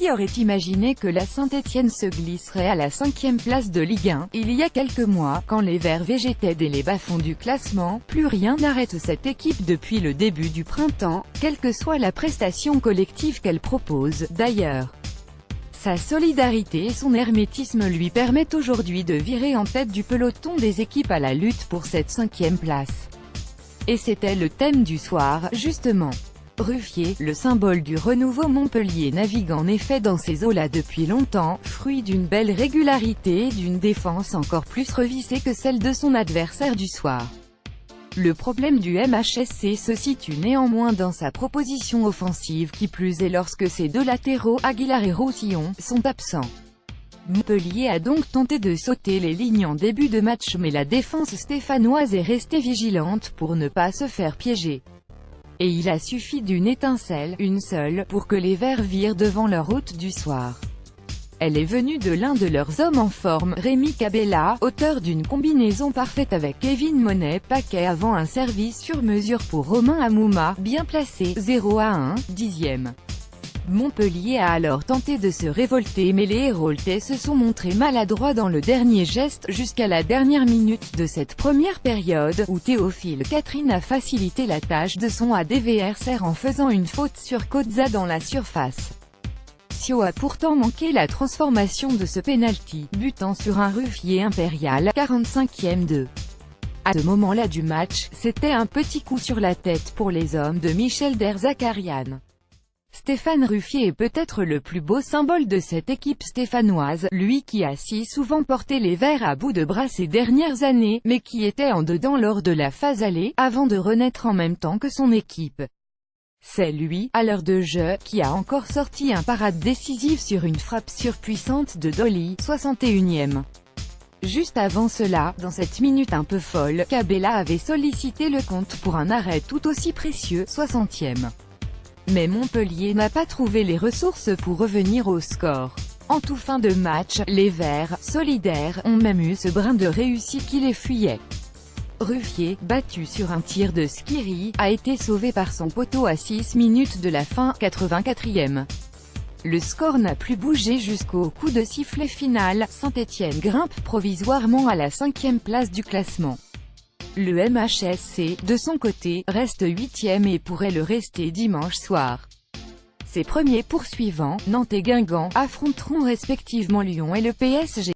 Qui aurait imaginé que la Saint-Étienne se glisserait à la 5e place de Ligue 1, il y a quelques mois, quand les Verts végétaient dès les bas-fonds du classement? Plus rien n'arrête cette équipe depuis le début du printemps, quelle que soit la prestation collective qu'elle propose, d'ailleurs. Sa solidarité et son hermétisme lui permettent aujourd'hui de virer en tête du peloton des équipes à la lutte pour cette 5e place. Et c'était le thème du soir, justement. Ruffier, le symbole du renouveau Montpellier, navigue en effet dans ces eaux-là depuis longtemps, fruit d'une belle régularité et d'une défense encore plus revissée que celle de son adversaire du soir. Le problème du MHSC se situe néanmoins dans sa proposition offensive, qui plus est lorsque ses deux latéraux, Aguilar et Roussillon, sont absents. Montpellier a donc tenté de sauter les lignes en début de match, mais la défense stéphanoise est restée vigilante pour ne pas se faire piéger. Et il a suffi d'une étincelle, une seule, pour que les Verts virent devant leur hôte du soir. Elle est venue de l'un de leurs hommes en forme, Rémi Cabella, auteur d'une combinaison parfaite avec Kevin Monet-Paquet avant un service sur mesure pour Romain Amouma, bien placé, 0-1, 10e. Montpellier a alors tenté de se révolter, mais les Héraultais se sont montrés maladroits dans le dernier geste, jusqu'à la dernière minute de cette première période, où Théophile Catherine a facilité la tâche de son adversaire en faisant une faute sur Kozza dans la surface. Sio a pourtant manqué la transformation de ce penalty, butant sur un Ruffier impérial, 45e de. À ce moment-là du match, c'était un petit coup sur la tête pour les hommes de Michel Derzakarian. Stéphane Ruffier est peut-être le plus beau symbole de cette équipe stéphanoise, lui qui a si souvent porté les Verts à bout de bras ces dernières années, mais qui était en dedans lors de la phase aller, avant de renaître en même temps que son équipe. C'est lui, à l'heure de jeu, qui a encore sorti un parade décisif sur une frappe surpuissante de Dolly, 61e. Juste avant cela, dans cette minute un peu folle, Cabella avait sollicité le compte pour un arrêt tout aussi précieux, 60e. Mais Montpellier n'a pas trouvé les ressources pour revenir au score. En toute fin de match, les Verts, solidaires, ont même eu ce brin de réussite qui les fuyait. Ruffier, battu sur un tir de Skiri, a été sauvé par son poteau à 6 minutes de la fin, 84e. Le score n'a plus bougé jusqu'au coup de sifflet final. Saint-Étienne grimpe provisoirement à la 5e place du classement. Le MHSC, de son côté, reste 8e et pourrait le rester dimanche soir. Ses premiers poursuivants, Nantes et Guingamp, affronteront respectivement Lyon et le PSG.